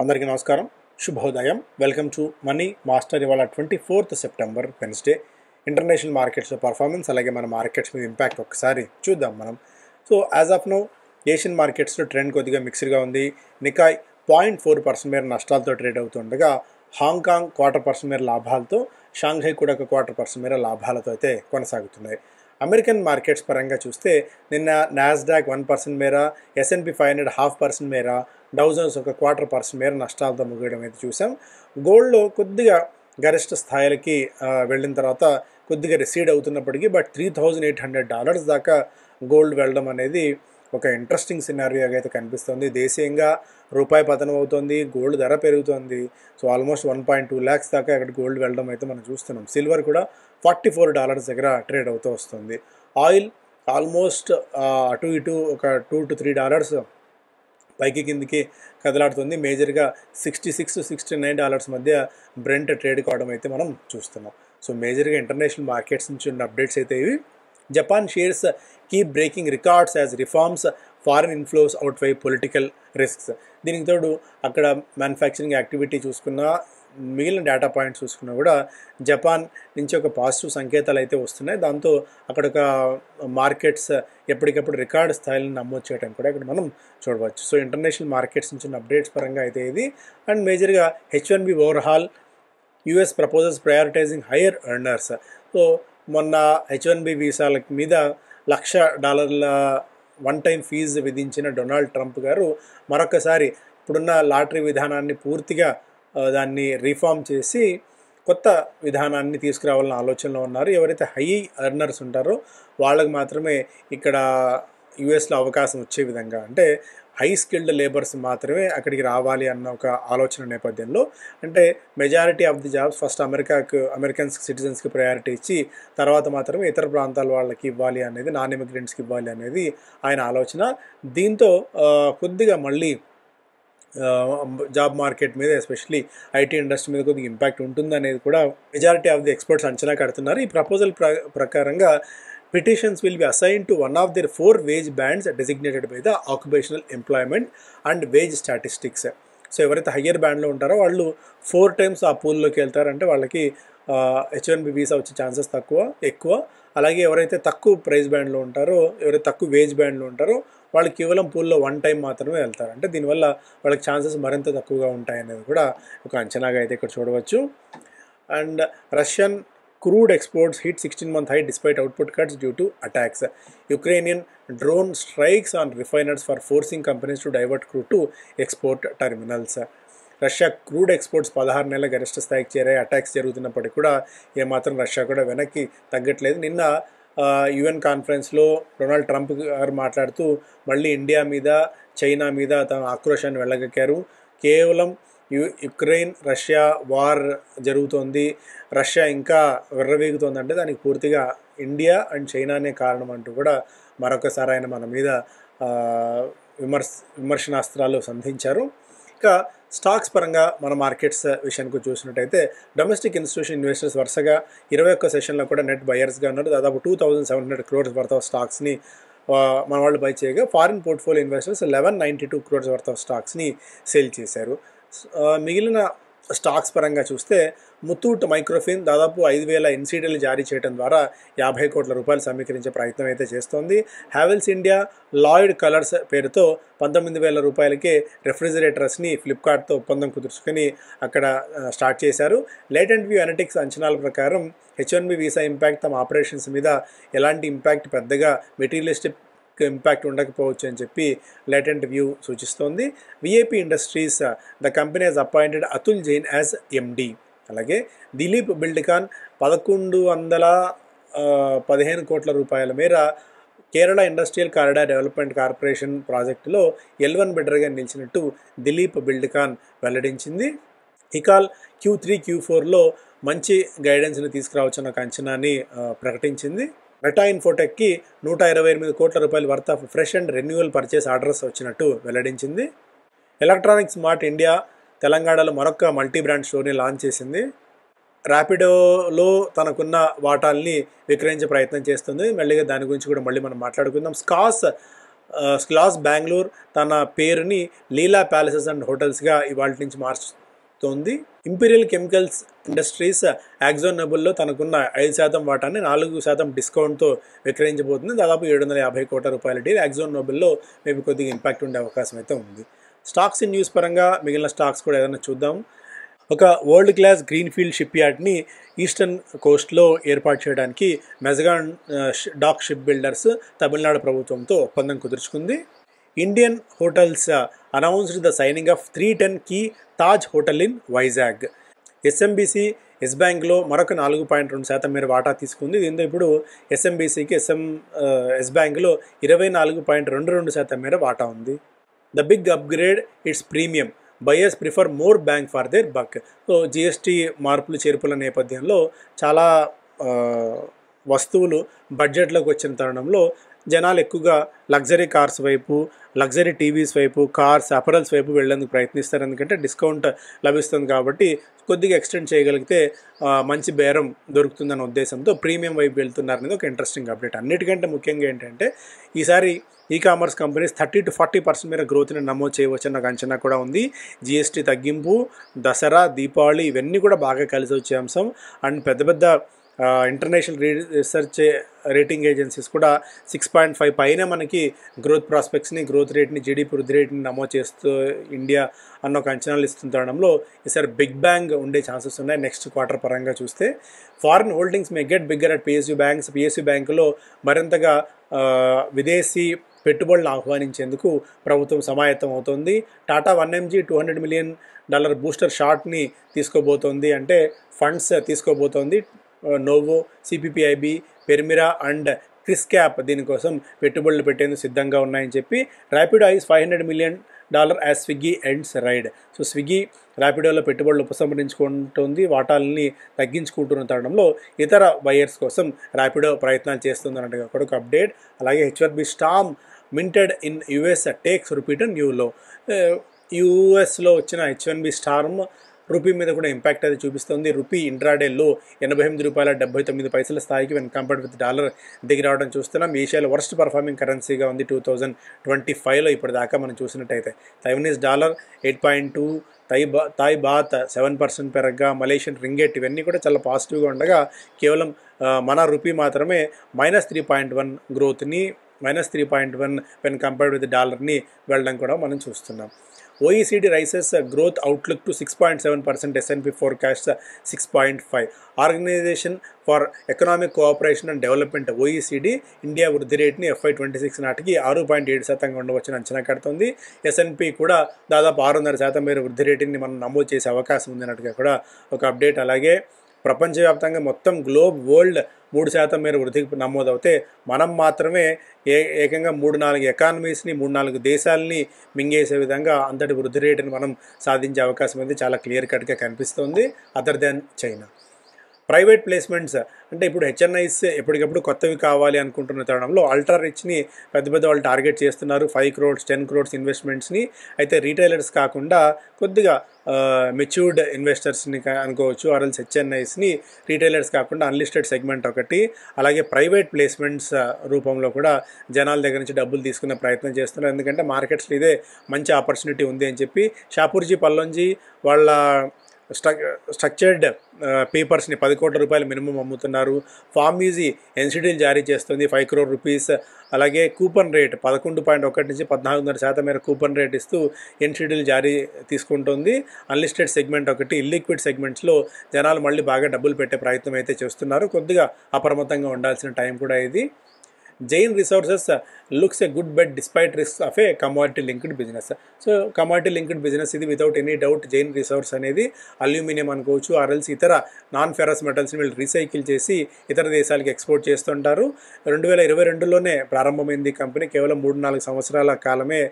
అందరికీ నమస్కారం, శుభోదయం. Welcome to Money Master. ఇవాళ 24th సెప్టెంబర్ వెన్స్డే. ఇంటర్నేషనల్ మార్కెట్స్లో పర్ఫార్మెన్స్, అలాగే మన మార్కెట్స్ మీద ఇంపాక్ట్ ఒకసారి చూద్దాం మనం. So as of now Asian మార్కెట్స్లో ట్రెండ్ కొద్దిగా మిక్స్డ్గా ఉంది. నికాయ్ 0.4% మేర నష్టాలతో ట్రేడ్ అవుతుండగా, హాంకాంగ్ 1/4% మేర లాభాలతో, షాంఘై కూడా 1/4% మేర లాభాలతో అయితే కొనసాగుతున్నాయి. అమెరికన్ మార్కెట్స్ పరంగా చూస్తే నిన్న నాస్డాక్ 1% మేర, S&P 500 0.5% మేర, డౌ జోన్స్ 1/4% మేర నష్టాలతో ముగియడం అయితే చూసాం. గోల్డ్లో కొద్దిగా గరిష్ట స్థాయిలకి వెళ్ళిన తర్వాత కొద్దిగా రిసీడ్ అవుతున్నప్పటికీ $3,800 దాకా గోల్డ్ వెళ్ళడం అనేది ఒక ఇంట్రెస్టింగ్ సినారియోగా అయితే కనిపిస్తుంది. దేశీయంగా రూపాయి పతనం అవుతుంది, గోల్డ్ ధర పెరుగుతుంది. సో ఆల్మోస్ట్ 1.2 lakhs దాకా అక్కడ గోల్డ్ వెళ్ళడం అయితే మనం చూస్తున్నాం. సిల్వర్ కూడా $44 దగ్గర ట్రేడ్ అవుతూ వస్తుంది. ఆయిల్ ఆల్మోస్ట్ అటు ఇటు ఒక $2 to $3 పైకి కిందికి కదలాడుతుంది. మేజర్గా $66 to $69 మధ్య బ్రెంట్ ట్రేడ్ కావడం అయితే మనం చూస్తున్నాం. సో మేజర్గా ఇంటర్నేషనల్ మార్కెట్స్ నుంచి ఉన్న అప్డేట్స్ అయితే ఇవి. Japan shares keep breaking records as reforms, foreign inflows outweigh political risks. దీనికి తోడు అక్కడ మ్యానుఫ్యాక్చరింగ్ యాక్టివిటీ చూసుకున్నా, మిగిలిన డేటా పాయింట్స్ చూసుకున్నా కూడా జపాన్ నుంచి ఒక పాజిటివ్ సంకేతాలు అయితే వస్తున్నాయి. దాంతో అక్కడ ఒక మార్కెట్స్ ఎప్పటికప్పుడు రికార్డ్ స్థాయిలను నమోదు చేయడం కూడా ఇక్కడ మనం చూడవచ్చు. సో ఇంటర్నేషనల్ మార్కెట్స్ నుంచి అప్డేట్స్ పరంగా అయితే ఇది. అండ్ మేజర్గా H1B overhaul, US proposals prioritising hire earners. So మొన్న H1B వీసాల మీద $1,00,000 వన్ టైం ఫీజు విధించిన డొనాల్డ్ ట్రంప్ గారు మరొకసారి ఇప్పుడున్న లాటరీ విధానాన్ని పూర్తిగా దాన్ని రీఫార్మ్ చేసి కొత్త విధానాన్ని తీసుకురావాలన్న ఆలోచనలో ఉన్నారు. ఎవరైతే హై ఎర్నర్స్ ఉంటారో వాళ్ళకి మాత్రమే ఇక్కడ యుఎస్లో అవకాశం వచ్చే విధంగా, అంటే హై స్కిల్డ్ లేబర్స్ మాత్రమే అక్కడికి రావాలి అన్న ఒక ఆలోచన నేపథ్యంలో, అంటే majority of the jobs first Americans సిటిజన్స్కి ప్రయారిటీ ఇచ్చి తర్వాత మాత్రమే ఇతర ప్రాంతాల వాళ్ళకి ఇవ్వాలి అనేది, నాన్ ఇమిగ్రెంట్స్కి ఇవ్వాలి అనేది ఆయన ఆలోచన. దీంతో కొద్దిగా మళ్ళీ జాబ్ మార్కెట్ మీద, ఎస్పెషలీ ఐటీ ఇండస్ట్రీ మీద కొద్దిగా ఇంపాక్ట్ ఉంటుందనేది కూడా మెజారిటీ ఆఫ్ ది ఎక్స్పర్ట్స్ అంచనా కడుతున్నారు. ఈ ప్రపోజల్ ప్రకారంగా petitions will be assign to one of their 4 wage bands designated by the Occupational Employment and Wage Statistics. So ఎవరైతే హయ్యర్ బ్యాండ్లో ఉంటారో వాళ్ళు 4 times ఆ పూల్లోకి వెళ్తారంటే వాళ్ళకి H1B వీసా వచ్చే ఛాన్సెస్ ఎక్కువ. అలాగే ఎవరైతే తక్కువ ప్రైస్ బ్యాండ్లో ఉంటారో, ఎవరైతే తక్కువ వేజ్ బ్యాండ్లో ఉంటారో వాళ్ళు కేవలం పూల్లో 1 time మాత్రమే వెళ్తారు. అంటే దీనివల్ల వాళ్ళకి ఛాన్సెస్ మరింత తక్కువగా ఉంటాయనేది కూడా ఒక అంచనాగా అయితే ఇక్కడ చూడవచ్చు. And Russian crude exports hit 16-month high despite output cuts due to attacks. Ukrainian drone strikes on refiners for forcing companies to divert crude to export terminals. Russia crude exports 16 నెలల గరిష్ట స్థాయికి చేరాయి. అటాక్స్ జరుగుతున్నప్పటికీ కూడా ఏమాత్రం Russia కూడా వెనక్కి తగ్గట్లేదు. నిన్న యుఎన్ కాన్ఫరెన్స్లో డొనాల్డ్ ట్రంప్ గారు మాట్లాడుతూ మళ్ళీ ఇండియా మీద, చైనా మీద తన ఆక్రోశాన్ని వెళ్ళగక్కారు. కేవలం యుక్రెయిన్ రష్యా వార్ జరుగుతోంది, రష్యా ఇంకా విర్రవీగుతోందంటే దానికి పూర్తిగా ఇండియా అండ్ చైనానే కారణం అంటూ కూడా మరొకసారి ఆయన మన మీద విమర్శనాస్త్రాలు సంధించారు. ఇక స్టాక్స్ పరంగా మన మార్కెట్స్ విషయానికి చూసినట్టయితే డొమెస్టిక్ ఇన్స్టిట్యూషన్ ఇన్వెస్టర్స్ వరుసగా 21 సెషన్లో కూడా నెట్ బయర్స్గా ఉన్నారు. దాదాపు 2,700 crores వర్త్ ఆఫ్ స్టాక్స్ని మన వాళ్ళు బై చేయగా, foreign portfolio investors 1192 crores worth of స్టాక్స్ని సేల్ చేశారు. మిగిలిన స్టాక్స్ పరంగా చూస్తే ముతూట్ మైక్రోఫిన్ దాదాపు 5,000 NCDలు జారీ చేయడం ద్వారా 50 కోట్ల రూపాయలు సమీకరించే ప్రయత్నం అయితే చేస్తోంది. హ్యావెల్స్ ఇండియా లాయిడ్ కలర్స్ పేరుతో 19,000 రూపాయలకే రెఫ్రిజిరేటర్స్ని ఫ్లిప్కార్ట్తో ఒప్పందం కుదుర్చుకొని అక్కడ స్టార్ట్ చేశారు. లేటెంట్ వ్యూ అనలిటిక్స్ అంచనాల ప్రకారం H1B వీసా ఇంపాక్ట్ తమ ఆపరేషన్స్ మీద ఎలాంటి ఇంపాక్ట్ పెద్దగా మెటీరియలిస్టిక్ ఇంపాక్ట్ ఉండకపోవచ్చు అని చెప్పి లేటెంట్ వ్యూ సూచిస్తోంది. VIP Industries the company has appointed Atul Jain as MD. అలాగే దిలీప్ బిల్డ్కాన్ 1,115 కోట్ల రూపాయల మేర Kerala industrial corridor development corporation ప్రాజెక్టులో L1 బిడ్డర్గా నిలిచినట్టు దిలీప్ బిల్డ్కాన్ వెల్లడించింది. హికాల్ Q3, Q4లో మంచి గైడెన్స్ని తీసుకురావచ్చన్న ఒక అంచనాని ప్రకటించింది. మెటా ఇన్ఫోటెక్కి 128 కోట్ల రూపాయల worth of fresh and renewal purchase orders వచ్చినట్టు వెల్లడించింది. ఎలక్ట్రానిక్స్ మార్ట్ ఇండియా తెలంగాణలో మరొక మల్టీ బ్రాండ్ స్టోర్ని లాంచ్ చేసింది. ర్యాపిడోలో తనకున్న వాటాల్ని విక్రయించే ప్రయత్నం చేస్తుంది. మళ్ళీగా దాని గురించి కూడా మళ్ళీ మనం మాట్లాడుకుందాం. స్కాస్ స్లాస్ బెంగళూరు తన పేరుని లీలా ప్యాలెసెస్ అండ్ హోటల్స్గా ఇవాళ నుంచి మార్చుతోంది. ఇంపీరియల్ కెమికల్స్ ఇండస్ట్రీస్ యాక్జో నోబెల్లో తనకున్న 5% వాటాన్ని 4% డిస్కౌంట్తో విక్రయించబోతుంది. దాదాపు 750 కోట్ల రూపాయల డీల్. యాక్జో నోబెల్లో మేబీ కొద్దిగా ఇంపాక్ట్ ఉండే అవకాశం అయితే ఉంది. స్టాక్స్ ఇన్ న్యూస్ పరంగా మిగిలిన స్టాక్స్ కూడా ఏదైనా చూద్దాం. ఒక వరల్డ్ క్లాస్ గ్రీన్ఫీల్డ్ షిప్ యార్డ్ని ఈస్టర్న్ కోస్ట్లో ఏర్పాటు చేయడానికి Mazagon dock ship builders Tamil Nadu ప్రభుత్వంతో ఒప్పందం కుదుర్చుకుంది. Indian hotels announced the signing of 310 key Taj hotel in Vizag. SMBC Yes బ్యాంక్లో మరొక 4.2% మేర వాటా తీసుకుంది. దీంతో ఇప్పుడు ఎస్ఎంబీసీకి ఎస్ బ్యాంక్లో 24.22% మేర వాటా ఉంది. The big upgrade it's premium, buyers prefer more bang for their buck. So GST మార్పులు చేర్పుల నేపథ్యంలో చాలా వస్తువులు బడ్జెట్లోకి వచ్చిన తరుణంలో జనాలు ఎక్కువగా లగ్జరీ కార్స్ వైపు, లగ్జరీ టీవీస్ వైపు, కార్స్, అపరల్స్ వైపు వెళ్ళేందుకు ప్రయత్నిస్తారు. ఎందుకంటే డిస్కౌంట్ లభిస్తుంది కాబట్టి కొద్దిగా ఎక్స్టెండ్ చేయగలిగితే మంచి బేరం దొరుకుతుందన్న ఉద్దేశంతో ప్రీమియం వైపు వెళ్తున్నారు అనేది ఒక ఇంట్రెస్టింగ్ అప్డేట్. అన్నిటికంటే ముఖ్యంగా ఏంటంటే ఈసారి ఈ కామర్స్ కంపెనీస్ 30 to 40% మేర గ్రోత్ని నమోదు చేయవచ్చని నాకు అంచనా కూడా ఉంది. జిఎస్టీ తగ్గింపు, దసరా, దీపావళి ఇవన్నీ కూడా బాగా కలిసి వచ్చే అంశం. అండ్ పెద్ద పెద్ద ఇంటర్నేషనల్ రీసెర్చ్ రేటింగ్ ఏజెన్సీస్ కూడా 6.5 పైన మనకి గ్రోత్ ప్రాస్పెక్ట్స్ని, గ్రోత్ రేట్ని, జీడీపీ వృద్ధి రేట్ని నమోదు చేస్తూ ఇండియా అన్న ఒక అంచనాలు ఇస్తుండడంలో ఈసారి బిగ్ బ్యాంగ్ ఉండే ఛాన్సెస్ ఉన్నాయి. నెక్స్ట్ క్వార్టర్ పరంగా చూస్తే foreign holdings may get bigger at PSU banks. PSU బ్యాంకులో మరింతగా విదేశీ పెట్టుబడులు ఆహ్వానించేందుకు ప్రభుత్వం సమాయత్తం అవుతోంది. టాటా 1mg $200 million బూస్టర్ షాట్ని తీసుకోబోతోంది, అంటే ఫండ్స్ తీసుకోబోతోంది. Novo, CPPIB, Permira and Chrys Cap దీనికోసం పెట్టుబడులు పెట్టేందుకు సిద్ధంగా ఉన్నాయని చెప్పి Rapido eyes $500 million as Swiggy ends ride. So Swiggy ర్యాపిడోలో పెట్టుబడులు ఉపసంహరించుకుంటుంది, వాటాలని తగ్గించుకుంటున్న తరుణంలో ఇతర బయర్స్ కోసం ర్యాపిడో ప్రయత్నాలు చేస్తుంది అన్నట్టుగా కూడా ఒక అప్డేట్. అలాగే H1B stamp mandate in US takes rupee to new low. యూఎస్లో వచ్చిన H1B స్టార్మ్ రూపీ మీద కూడా ఇంపాక్ట్ అది చూపిస్తుంది. రూపీ ఇంట్రాడేలో $88.79 స్థాయికి వెన్ కంపేర్డ్ విత్ డాలర్ దిగి రావడం చూస్తున్నాం. ఏషియాలో వర్స్ట్ పర్ఫార్మింగ్ కరెన్సీగా ఉంది 2025లో ఇప్పటిదాకా మనం చూసినట్టయితే. తైవానీస్ డాలర్ 8.2, థాయ్ బాత్ 7% పెరగ్గా, మలేషియన్ రింగెట్ ఇవన్నీ కూడా చాలా పాజిటివ్గా ఉండగా కేవలం మన రూపీ మాత్రమే -3.1 గ్రోత్ని, -3.1 వెన్ కంపేర్డ్ విత్ డాలర్ని వెళ్ళడం కూడా మనం చూస్తున్నాం. OECD rises growth outlook to 6.7%, S&P forecast 6.5. Organisation for economic cooperation and development OECD India వృద్ధి రేట్ని FY26 నాటికి 6.7% ఉండవచ్చని అంచనా కడుతుంది. S&P కూడా దాదాపు 6.5% మేర వృద్ధి రేటుని మనం నమోదు చేసే అవకాశం ఉందన్నట్టుగా కూడా ఒక అప్డేట్. అలాగే ప్రపంచవ్యాప్తంగా మొత్తం వరల్డ్ 3% మేర వృద్ధికి నమోదవుతే మనం మాత్రమే ఏకంగా 3-4 ఎకానమీస్ని, 3-4 దేశాలని మింగేసే విధంగా అంతటి వృద్ధి రేటుని మనం సాధించే అవకాశం అయితే చాలా క్లియర్ కట్గా కనిపిస్తుంది other than China. Private placements అంటే ఇప్పుడు హెచ్ఎన్ఐస్ ఎప్పటికప్పుడు కొత్తవి కావాలి అనుకుంటున్న తరుణంలో అల్ట్రా రిచ్ని పెద్ద వాళ్ళు టార్గెట్ చేస్తున్నారు. 5 crores 10 crores ఇన్వెస్ట్మెంట్స్ని. అయితే రీటైలర్స్ కాకుండా కొద్దిగా మెచ్యూర్డ్ ఇన్వెస్టర్స్ని అనుకోవచ్చు, ఆర్ఎల్స్ హెచ్ఎన్ఐస్ని రీటైలర్స్ కాకుండా అన్లిస్టెడ్ సెగ్మెంట్ ఒకటి, అలాగే ప్రైవేట్ ప్లేస్మెంట్స్ రూపంలో కూడా జనాల దగ్గర నుంచి డబ్బులు తీసుకునే ప్రయత్నం చేస్తున్నారు. ఎందుకంటే మార్కెట్స్లో ఇదే మంచి ఆపర్చునిటీ ఉంది అని చెప్పి షాపూర్జీ పల్లంజీ వాళ్ళ స్ట్రక్చర్డ్ పేపర్స్ని 10 కోట్ల రూపాయలు మినిమం అమ్ముతున్నారు. ఫార్మీజీ ఎన్సిడీలు జారీ చేస్తుంది 5 crore rupees. అలాగే కూపన్ రేట్ 11.1 నుంచి 14.5% మేర కూపన్ రేట్ ఇస్తూ ఎన్సిడీలు జారీ తీసుకుంటుంది. అన్లిస్టెడ్ సెగ్మెంట్ ఒకటి, ఇల్లిక్విడ్ సెగ్మెంట్స్లో జనాలు మళ్ళీ బాగా డబ్బులు పెట్టే ప్రయత్నం అయితే చేస్తున్నారు. కొద్దిగా అప్రమత్తంగా ఉండాల్సిన టైం కూడా ఇది. Jain resources looks a good bet despite risk of a commodity linked business. So commodity linked business ఇది without any doubt. Jain resource అనేది అల్యూమినియం అనుకోవచ్చు, ఆర్ఎల్స్ ఇతర నాన్ ఫెరస్ మెటల్స్ని వీళ్ళు రీసైకిల్ చేసి ఇతర దేశాలకి ఎక్స్పోర్ట్ చేస్తుంటారు. 2022లోనే ప్రారంభమైంది కంపెనీ. కేవలం 3-4 సంవత్సరాల కాలమే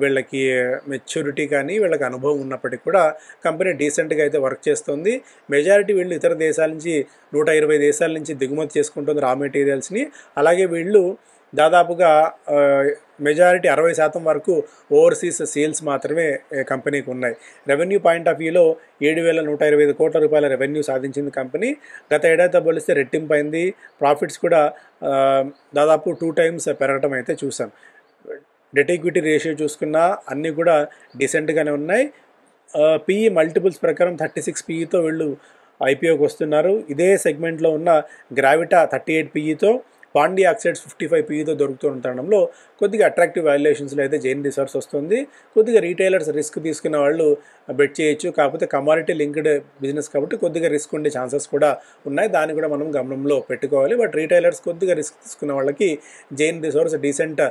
వీళ్ళకి మెచ్యూరిటీ కానీ వీళ్ళకి అనుభవం ఉన్నప్పటికీ కూడా కంపెనీ డీసెంట్గా అయితే వర్క్ చేస్తుంది. మెజారిటీ వీళ్ళు ఇతర దేశాల నుంచి 120 దేశాల నుంచి దిగుమతి చేసుకుంటుంది రా మెటీరియల్స్ని. అలాగే వీళ్ళు దాదాపుగా మెజారిటీ 60% వరకు ఓవర్సీస్ సేల్స్ మాత్రమే కంపెనీకి ఉన్నాయి. రెవెన్యూ పాయింట్ ఆఫ్ వ్యూలో 7,125 కోట్ల రూపాయల రెవెన్యూ సాధించింది కంపెనీ. గత ఏడాదితో పోలిస్తే రెట్టింపైంది. ప్రాఫిట్స్ కూడా దాదాపు 2 times పెరగటం అయితే చూసాం. డెట్ ఈక్విటీ రేషియో చూసుకున్నా అన్నీ కూడా డీసెంట్గానే ఉన్నాయి. పీఈ మల్టిపుల్స్ ప్రకారం 36 పీఈతో వీళ్ళు ఐపీఓకి వస్తున్నారు. ఇదే సెగ్మెంట్లో ఉన్న గ్రావిటా 38 పీఈతో, పాండి ఆక్సైడ్స్ 55 పీఈతో దొరుకుతుండడంలో కొద్దిగా అట్రాక్టివ్ వాల్యుయేషన్స్లో అయితే జైన్ రిసార్ట్స్ వస్తుంది. కొద్దిగా రీటైలర్స్ రిస్క్ తీసుకున్న వాళ్ళు బెట్ చేయొచ్చు. కాకపోతే కమాడిటీ లింక్డ్ బిజినెస్ కాబట్టి కొద్దిగా రిస్క్ ఉండే ఛాన్సెస్ కూడా ఉన్నాయి. దాన్ని కూడా మనం గమనంలో పెట్టుకోవాలి. బట్ రీటైలర్స్ కొద్దిగా రిస్క్ తీసుకున్న వాళ్ళకి జైన్ రిసార్ట్స్ డీసెంట్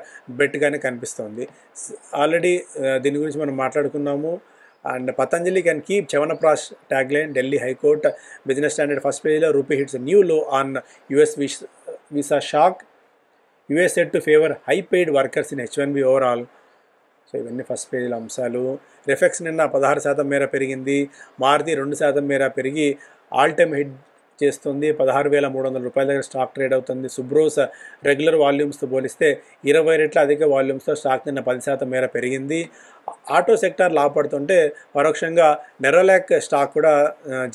బెట్గానే కనిపిస్తుంది. ఆల్రెడీ దీని గురించి మనం మాట్లాడుకున్నాము. And Patanjali can keep Chyawanprash tagline, Delhi high court Business Standard first పేజ్లో rupee hits new low on US visa shock, US set to favour high paid workers in H1B overall. So ఇవన్నీ first పేజీల అంశాలు. రెఫెక్స్ నిన్న 16% మేర పెరిగింది. మారుతి 2% మేర పెరిగి ఆల్ టైమ్ హిట్ చేస్తుంది. 16,300 రూపాయల దగ్గర స్టాక్ ట్రేడ్ అవుతుంది. సుబ్రోస్ రెగ్యులర్ వాల్యూమ్స్తో పోలిస్తే 20 రెట్ల అధిక వాల్యూమ్స్తో స్టాక్ నిన్న 10% మేర పెరిగింది. ఆటో సెక్టార్ లాభపడుతుంటే పరోక్షంగా నెరోలాక్ స్టాక్ కూడా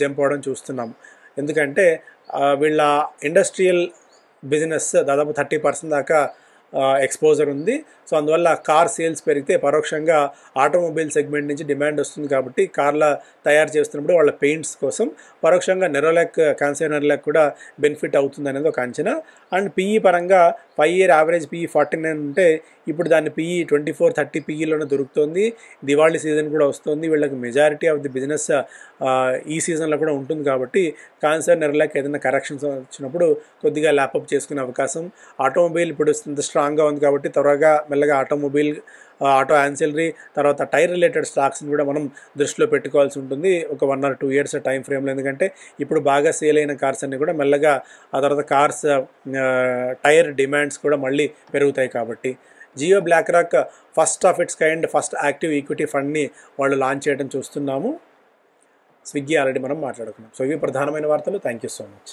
జంప్ అవ్వడం చూస్తున్నాం. ఎందుకంటే వీళ్ళ ఇండస్ట్రియల్ బిజినెస్ దాదాపు 30% దాకా ఎక్స్పోజర్ ఉంది. సో అందువల్ల కార్ సేల్స్ పెరిగితే పరోక్షంగా ఆటోమొబైల్ సెగ్మెంట్ నుంచి డిమాండ్ వస్తుంది. కాబట్టి కార్ల తయారు చేస్తున్నప్పుడు వాళ్ళ పెయింట్స్ కోసం పరోక్షంగా నెరోలాక్ కన్సర్నర్లకు కూడా బెనిఫిట్ అవుతుంది అనేది ఒక అంచనా. అండ్ పీఈ పరంగా 5 year యావరేజ్ పీఈ 49 ఉంటే ఇప్పుడు దాన్ని పీఈ 24-30 పీఈలోనే దొరుకుతుంది. దివాళీ సీజన్ కూడా వస్తుంది. వీళ్ళకి మెజారిటీ ఆఫ్ ది బిజినెస్ ఈ సీజన్లో కూడా ఉంటుంది. కాబట్టి నెరోలాక్ ఏదైనా కరెక్షన్స్ వచ్చినప్పుడు కొద్దిగా ల్యాప్అప్ చేసుకునే అవకాశం. ఆటోమొబైల్ ఇప్పుడు ఇంత స్ట్రాంగ్గా ఉంది కాబట్టి త్వరగా మెల్లగా ఆటోమొబైల్, ఆటో యాన్సిలరీ, తర్వాత టైర్ రిలేటెడ్ స్టాక్స్ని కూడా మనం దృష్టిలో పెట్టుకోవాల్సి ఉంటుంది ఒక 1 or 2 years టైం ఫ్రేమ్లో. ఎందుకంటే ఇప్పుడు బాగా సేల్ అయిన కార్స్ అన్ని కూడా మెల్లగా ఆ తర్వాత కార్స్ టైర్ డిమాండ్స్ కూడా మళ్ళీ పెరుగుతాయి. కాబట్టి Jio BlackRock first of its kind first active equity ఫండ్ని వాళ్ళు లాంచ్ చేయడం చూస్తున్నాము. స్విగ్గీ ఆల్రెడీ మనం మాట్లాడుకున్నాం. సో ఇవి ప్రధానమైన వార్తలు. Thank you so much.